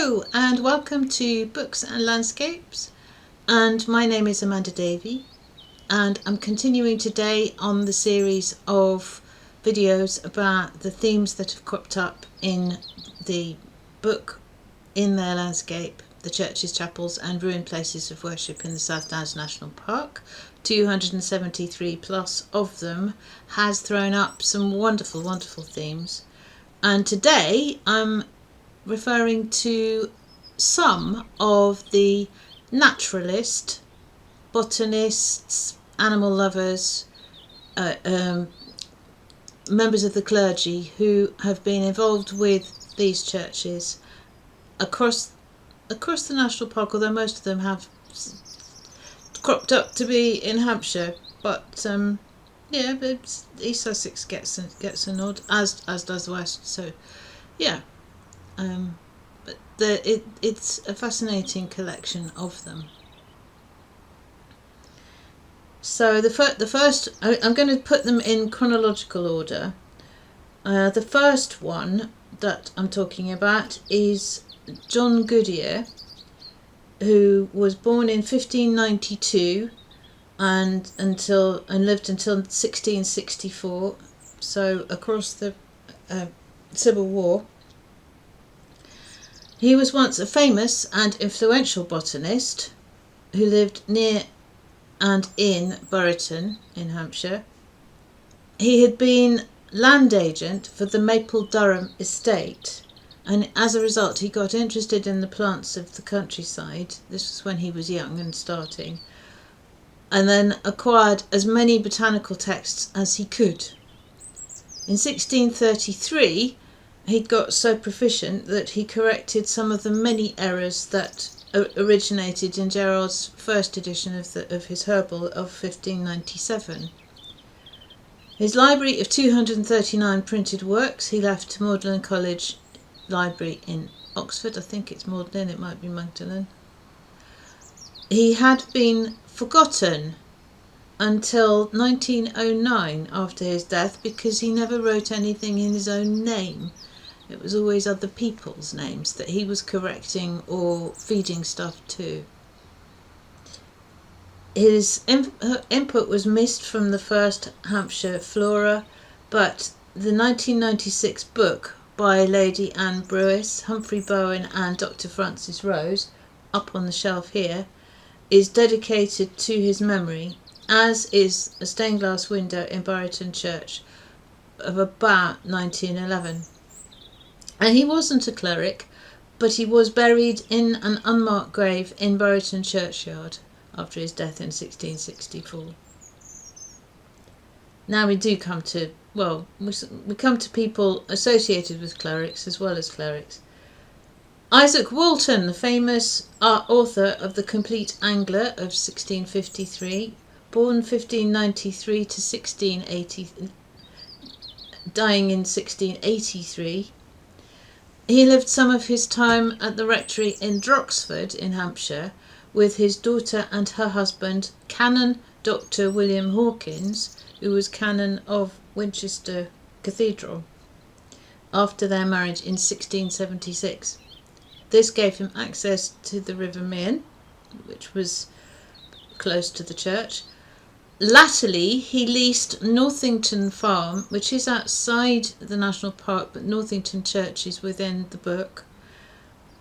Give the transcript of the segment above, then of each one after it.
Hello and welcome to Books and Landscapes, and my name is Amanda Davey, and I'm continuing today on the series of videos about the themes that have cropped up in the book In Their Landscape, the churches, chapels and ruined places of worship in the South Downs National Park. 273 plus of them has thrown up some wonderful themes, and today I'm referring to some of the naturalist, botanists, animal lovers, members of the clergy who have been involved with these churches across the national park, although most of them have cropped up to be in Hampshire, but but East Sussex gets a nod, as does the West. So yeah. But it's a fascinating collection of them. So the first, I'm going to put them in chronological order. The first one that I'm talking about is John Goodyer, who was born in 1592 and lived until 1664. So across the Civil War. He was once a famous and influential botanist who lived near and in Buriton in Hampshire. He had been land agent for the Maple Durham estate, and as a result he got interested in the plants of the countryside. This was when he was young and starting, and then acquired as many botanical texts as he could. In 1633 he'd got so proficient that he corrected some of the many errors that originated in Gerard's first edition of his Herbal of 1597. His library of 239 printed works he left to Magdalen College Library in Oxford. I think it's Magdalen, it might be Magdalen. He had been forgotten until 1909 after his death, because he never wrote anything in his own name. It was always other people's names that he was correcting or feeding stuff to. His input was missed from the first Hampshire Flora, but the 1996 book by Lady Anne Brewis, Humphrey Bowen and Dr. Francis Rose, up on the shelf here, is dedicated to his memory, as is a stained glass window in Buriton Church of about 1911. And he wasn't a cleric, but he was buried in an unmarked grave in Buriton churchyard after his death in 1664. Now we do come to, we come to people associated with clerics as well as clerics. Izaac Walton, the famous author of The Complete Angler of 1653, born 1593 to 1680, dying in 1683. He lived some of his time at the rectory in Droxford in Hampshire with his daughter and her husband, Canon Dr. William Hawkins, who was Canon of Winchester Cathedral, after their marriage in 1676. This gave him access to the River Mearn, which was close to the church. Latterly, he leased Northington Farm, which is outside the National Park, but Northington Church is within the book.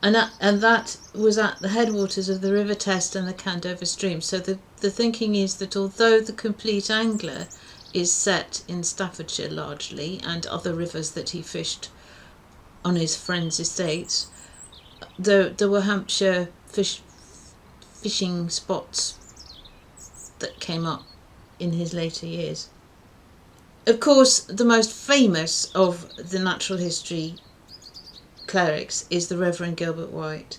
And that was at the headwaters of the River Test and the Candover Stream. So the thinking is that although The Complete Angler is set in Staffordshire largely, and other rivers that he fished on his friends' estates, there were Hampshire fishing spots that came up in his later years. Of course, the most famous of the natural history clerics is the Reverend Gilbert White,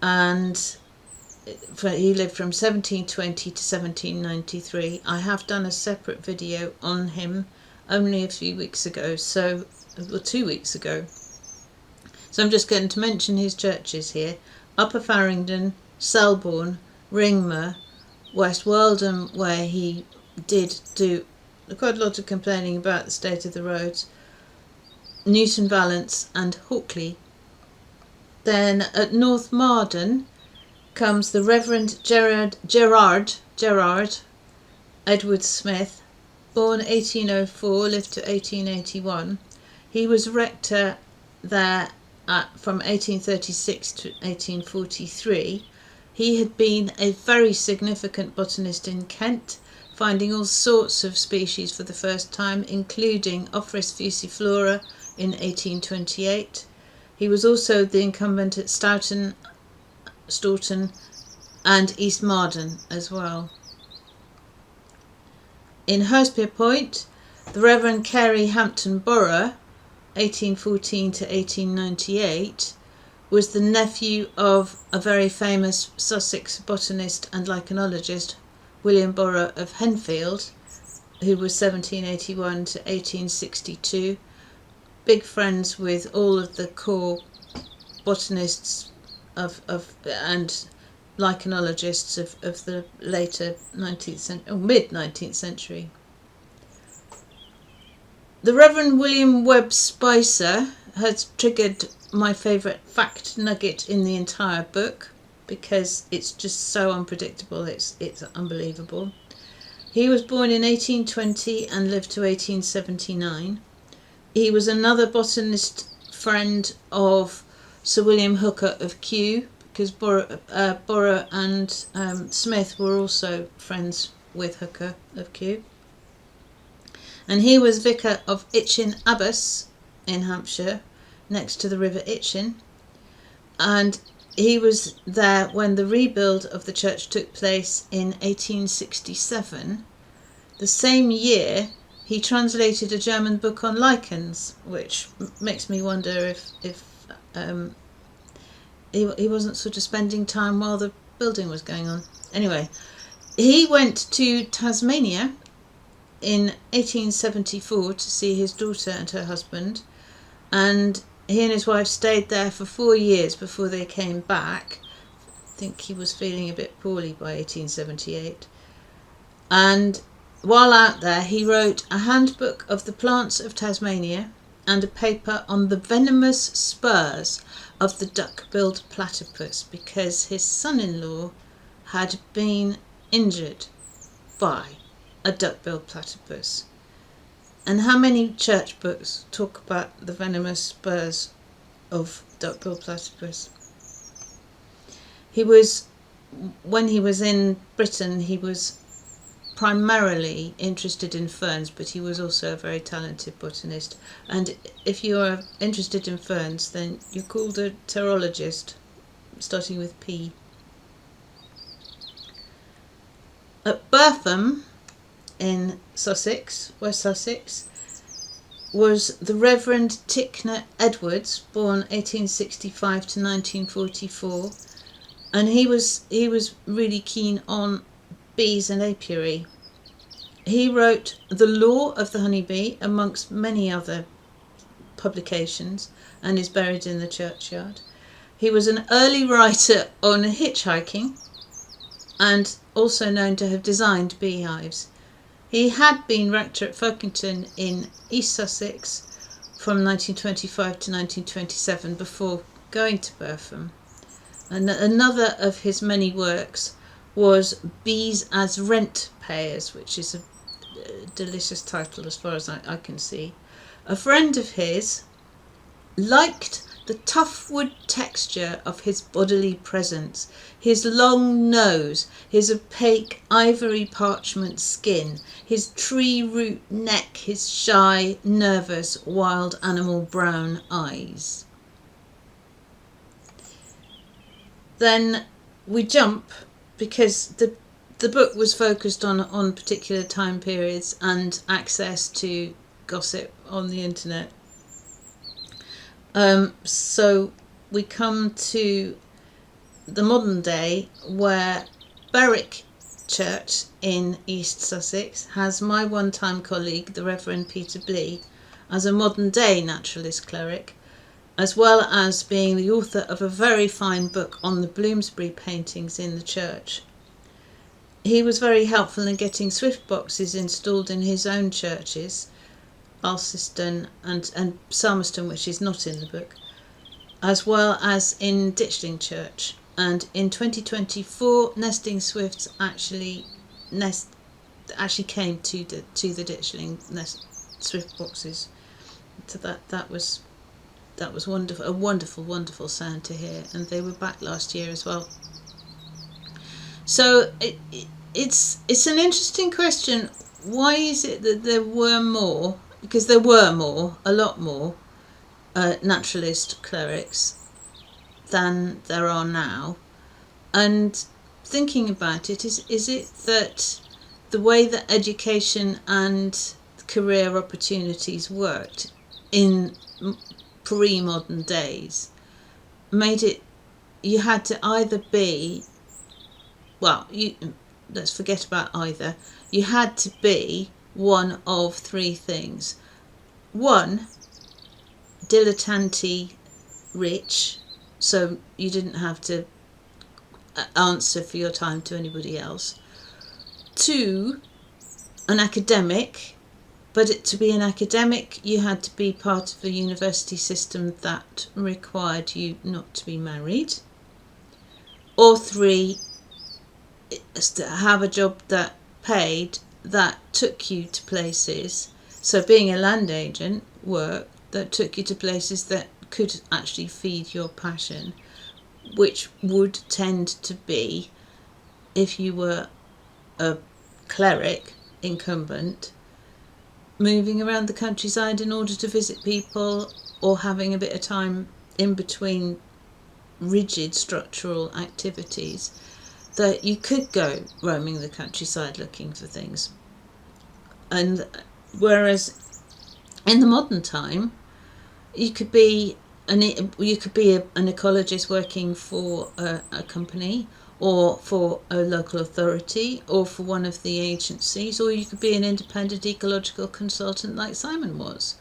and he lived from 1720 to 1793. I have done a separate video on him only a few weeks ago, 2 weeks ago. So I'm just going to mention his churches here: Upper Farringdon, Selborne, Ringmer, West Weldon, where he did do quite a lot of complaining about the state of the roads, Newton Valence and Hawkley. Then at North Marden comes the Reverend Gerard Edward Smith, born 1804, lived to 1881. He was rector there from 1836 to 1843. He had been a very significant botanist in Kent, finding all sorts of species for the first time, including Ophrys fuciflora in 1828. He was also the incumbent at Staurton and East Marden as well. In Hurstpierpoint, the Reverend Carey Hampton Borough, 1814 to 1898, was the nephew of a very famous Sussex botanist and lichenologist, William Borough of Henfield, who was 1781 to 1862. Big friends with all of the core botanists and lichenologists of the later 19th century, or mid-19th century. The Reverend William Webb Spicer has triggered my favourite fact nugget in the entire book, because it's just so unpredictable, it's unbelievable. He was born in 1820 and lived to 1879. He was another botanist friend of Sir William Hooker of Kew, because Borough and Smith were also friends with Hooker of Kew. And he was vicar of Itchen Abbas in Hampshire, next to the River Itchen. And he was there when the rebuild of the church took place in 1867. The same year, he translated a German book on lichens, which makes me wonder if he wasn't sort of spending time while the building was going on. Anyway, he went to Tasmania in 1874 to see his daughter and her husband, and he and his wife stayed there for 4 years before they came back. I think he was feeling a bit poorly by 1878. And while out there, he wrote a handbook of the plants of Tasmania and a paper on the venomous spurs of the duck-billed platypus, because his son-in-law had been injured by a duck-billed platypus. And how many church books talk about the venomous spurs of duck-billed platypus? When he was in Britain, he was primarily interested in ferns, but he was also a very talented botanist. And if you are interested in ferns, then you're called a pterologist, starting with P. At Burpham, in Sussex, West Sussex, was the Reverend Tickner Edwards, born 1865 to 1944, and he was really keen on bees and apiary. He wrote The Law of the Honeybee, amongst many other publications, and is buried in the churchyard. He was an early writer on hitchhiking, and also known to have designed beehives. He had been rector at Folkestone in East Sussex from 1925 to 1927 before going to Burpham. And another of his many works was Bees as Rent Payers, which is a delicious title as far as I can see. A friend of his liked the tough wood texture of his bodily presence, his long nose, his opaque ivory parchment skin, his tree root neck, his shy, nervous, wild animal brown eyes. Then we jump, because the book was focused on particular time periods and access to gossip on the internet. So we come to the modern day, where Berwick Church in East Sussex has my one-time colleague, the Reverend Peter Blee, as a modern-day naturalist cleric, as well as being the author of a very fine book on the Bloomsbury paintings in the church. He was very helpful in getting swift boxes installed in his own churches, Alceston and Salmerston, which is not in the book. as well as in Ditchling Church. And in 2024, nesting swifts actually came to the Ditchling swift boxes. So that was wonderful, a wonderful sound to hear, and they were back last year as well. So it's an interesting question. Why is it that there were more? Because there were a lot more naturalist clerics than there are now. And thinking about it, is it that the way that education and career opportunities worked in pre-modern days made it, you had to either be, let's forget about either, you had to be one of three things. One, dilettante rich, so you didn't have to answer for your time to anybody else. Two, an academic, but to be an academic you had to be part of a university system that required you not to be married. Or three, to have a job that paid, that took you to places, so being a land agent work that took you to places that could actually feed your passion, which would tend to be, if you were a cleric, incumbent, moving around the countryside in order to visit people, or having a bit of time in between rigid structural activities, that you could go roaming the countryside looking for things. And whereas in the modern time, you could be an ecologist working for a company, or for a local authority, or for one of the agencies, or you could be an independent ecological consultant like Simon was.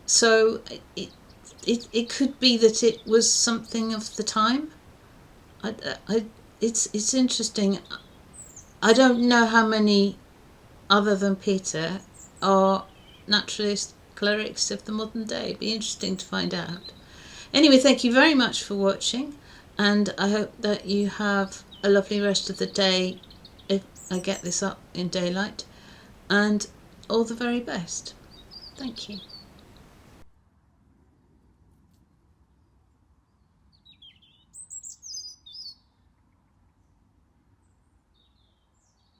So it could be that it was something of the time. It's interesting. I don't know how many, other than Peter, are naturalist clerics of the modern day. It'd be interesting to find out. Anyway, thank you very much for watching, and I hope that you have a lovely rest of the day if I get this up in daylight, and all the very best. Thank you.